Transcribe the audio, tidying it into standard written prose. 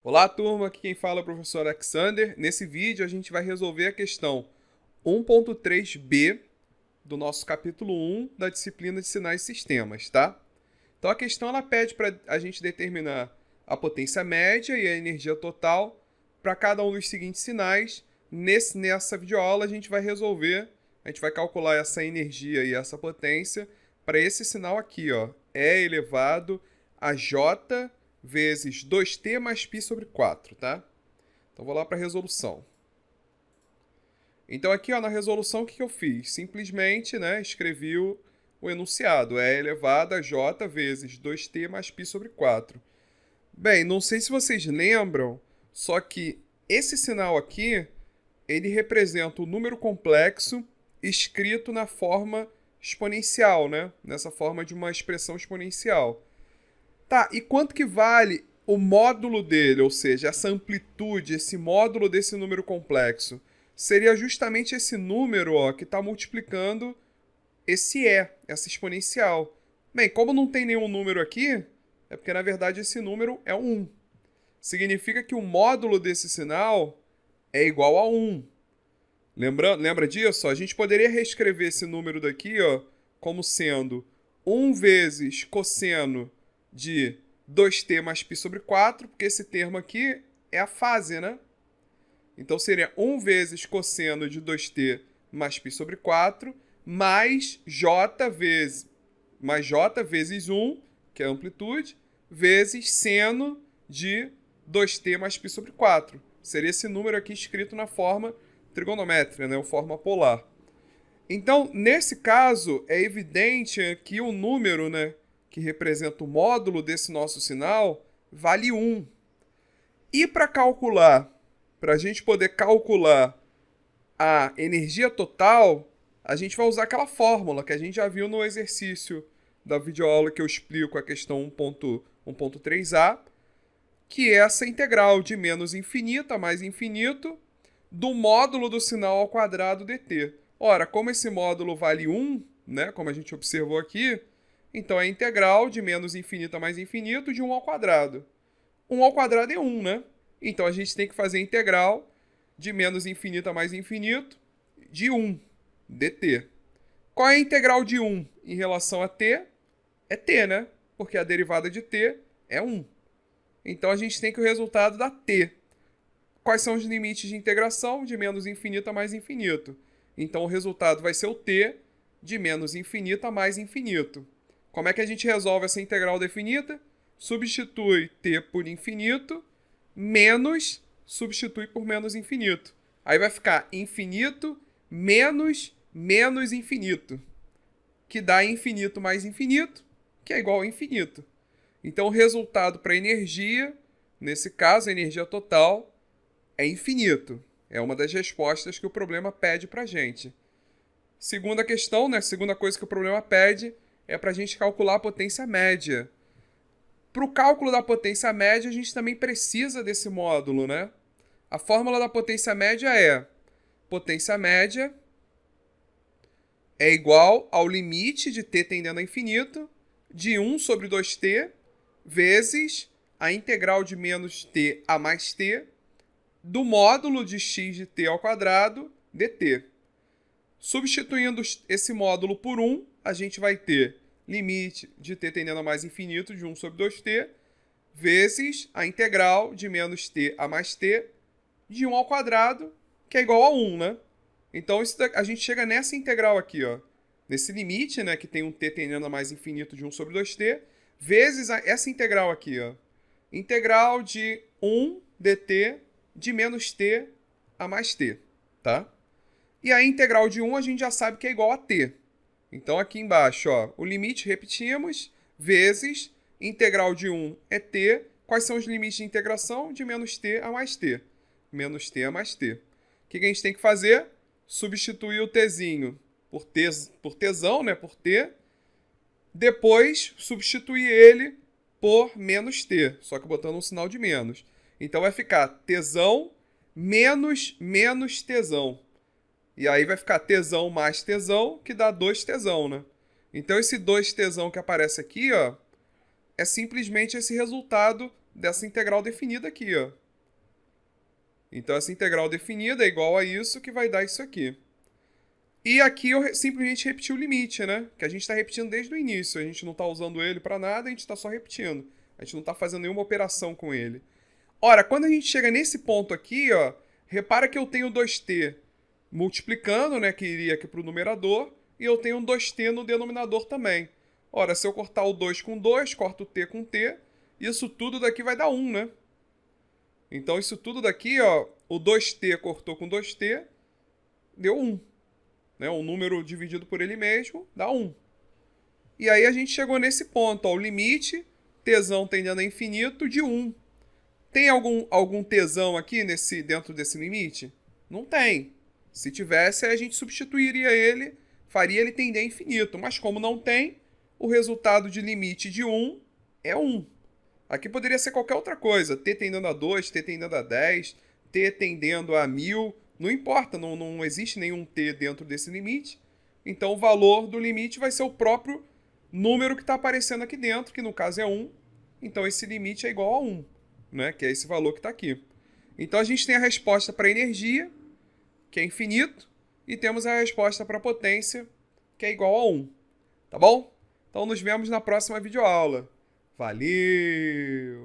Olá, turma, aqui quem fala é o professor Alexander. Nesse vídeo a gente vai resolver a questão 1.3b do nosso capítulo 1 da disciplina de sinais e sistemas, tá? Então a questão ela pede para a gente determinar a potência média e a energia total para cada um dos seguintes sinais. Nessa videoaula a gente vai calcular essa energia e essa potência para esse sinal aqui, ó, E elevado a J vezes 2t mais π sobre 4, tá? Então vou lá para a resolução. Então aqui, ó, na resolução, o que eu fiz? Simplesmente, né, escrevi o enunciado. E elevado a J vezes 2t mais π sobre 4. Bem, não sei se vocês lembram, só que esse sinal aqui, ele representa o número complexo escrito na forma exponencial, né? Nessa forma de uma expressão exponencial. Tá, e quanto que vale o módulo dele, ou seja, essa amplitude, esse módulo desse número complexo? Seria justamente esse número, ó, que está multiplicando esse E, essa exponencial. Bem, como não tem nenhum número aqui, é porque na verdade esse número é 1. Significa que o módulo desse sinal é igual a 1. Lembra disso? A gente poderia reescrever esse número daqui, ó, como sendo 1 vezes cosseno de 2t mais π sobre 4, porque esse termo aqui é a fase, né? Então seria 1 vezes cosseno de 2t mais π sobre 4, mais j vezes 1, que é a amplitude, vezes seno de 2t mais π sobre 4. Seria esse número aqui escrito na forma trigonométrica, né? Ou forma polar. Então, nesse caso, é evidente que o número, né, que representa o módulo desse nosso sinal, vale 1. E para a gente poder calcular a energia total, a gente vai usar aquela fórmula que a gente já viu no exercício da videoaula que eu explico a questão 1.3a, que é essa integral de menos infinito a mais infinito do módulo do sinal ao quadrado dt. Ora, como esse módulo vale 1, né, como a gente observou aqui, então é a integral de menos infinito a mais infinito de 1 ao quadrado. 1 ao quadrado é 1, né? Então a gente tem que fazer a integral de menos infinito a mais infinito de 1, dt. Qual é a integral de 1 em relação a t? É t, né? Porque a derivada de t é 1. Então a gente tem que o resultado da t. Quais são os limites de integração? De menos infinito a mais infinito. Então o resultado vai ser o t de menos infinito a mais infinito. Como é que a gente resolve essa integral definida? Substitui t por infinito, menos substitui por menos infinito. Aí vai ficar infinito menos menos infinito, que dá infinito mais infinito, que é igual a infinito. Então o resultado para a energia, nesse caso a energia total, é infinito. É uma das respostas que o problema pede para a gente. Segunda questão, né? Segunda coisa que o problema pede é para a gente calcular a potência média. Para o cálculo da potência média, a gente também precisa desse módulo, né? A fórmula da potência média é: potência média é igual ao limite de t tendendo a infinito de 1 sobre 2t vezes a integral de menos t a mais t do módulo de x de t ao quadrado dt. Substituindo esse módulo por 1, a gente vai ter limite de t tendendo a mais infinito de 1 sobre 2t, vezes a integral de menos t a mais t de 1 ao quadrado, que é igual a 1, né? Então a gente chega nessa integral aqui, ó, nesse limite, né, que tem um t tendendo a mais infinito de 1 sobre 2t, vezes essa integral aqui, ó, integral de 1 dt de menos t a mais t, tá? E a integral de 1 a gente já sabe que é igual a t. Então aqui embaixo, ó, o limite repetimos, vezes integral de 1 é t. Quais são os limites de integração? De menos t a mais t. Menos t a mais t. O que a gente tem que fazer? Substituir o tzinho por tzão, né, por t. Depois substituir ele por menos t, só que botando um sinal de menos. Então vai ficar tzão menos menos tzão. E aí vai ficar tzão mais tzão, que dá 2tzão, né? Então esse 2tzão que aparece aqui, ó, é simplesmente esse resultado dessa integral definida aqui, ó. Então, essa integral definida é igual a isso, que vai dar isso aqui. E aqui eu simplesmente repeti o limite, né? Que a gente está repetindo desde o início. A gente não está usando ele para nada, a gente está só repetindo. A gente não está fazendo nenhuma operação com ele. Ora, quando a gente chega nesse ponto aqui, ó, repara que eu tenho 2t multiplicando, né, que iria aqui para o numerador, e eu tenho um 2t no denominador também. Ora, se eu cortar o 2 com 2, corto o t com t, isso tudo daqui vai dar 1, né? Então, isso tudo daqui, ó, o 2t cortou com 2t, deu 1. Né? Um número dividido por ele mesmo dá 1. E aí a gente chegou nesse ponto, ó, o limite, tzão tendendo a infinito, de 1. Tem algum tzão aqui dentro desse limite? Não tem. Se tivesse, a gente substituiria ele, faria ele tender a infinito. Mas como não tem, o resultado de limite de 1 é 1. Aqui poderia ser qualquer outra coisa. T tendendo a 2, T tendendo a 10, T tendendo a 1000. Não importa, não existe nenhum T dentro desse limite. Então o valor do limite vai ser o próprio número que está aparecendo aqui dentro, que no caso é 1. Então esse limite é igual a 1, né? Que é esse valor que está aqui. Então a gente tem a resposta para a energia, que é infinito, e temos a resposta para a potência, que é igual a 1. Tá bom? Então nos vemos na próxima videoaula. Valeu!